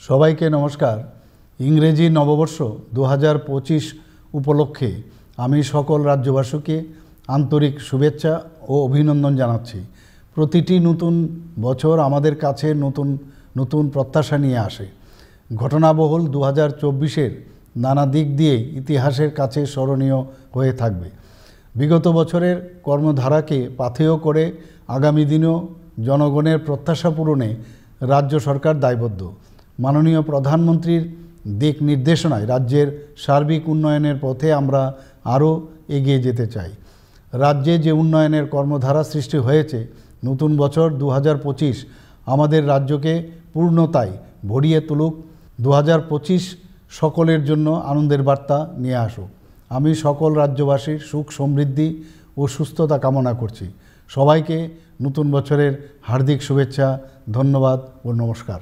সবাইকে নমস্কার। ইংরেজি নববর্ষ 2025 উপলক্ষে আমি সকল রাজ্যবাসীকে আন্তরিক শুভেচ্ছা ও অভিনন্দন জানাচ্ছি। প্রতিটি নতুন বছর আমাদের কাছে নতুন নতুন প্রত্যাশা নিয়ে আসে। ঘটনাবহুল 2024-এর নানা দিক দিয়ে ইতিহাসের কাছে স্মরণীয় হয়ে থাকবে। বিগত বছরের কর্মধারাকে পাথেয় করে আগামী দিনেও জনগণের প্রত্যাশা পূরণে রাজ্য সরকার দায়বদ্ধ। মাননীয় প্রধানমন্ত্রীর দিক নির্দেশনায় রাজ্যের সার্বিক উন্নয়নের পথে আমরা আরও এগিয়ে যেতে চাই। রাজ্যে যে উন্নয়নের কর্মধারা সৃষ্টি হয়েছে, নতুন বছর 2025 আমাদের রাজ্যকে পূর্ণতায় ভরিয়ে তুলুক। 2025 সকলের জন্য আনন্দের বার্তা নিয়ে আসুক। আমি সকল রাজ্যবাসীর সুখ সমৃদ্ধি ও সুস্থতা কামনা করছি। সবাইকে নতুন বছরের হার্দিক শুভেচ্ছা, ধন্যবাদ ও নমস্কার।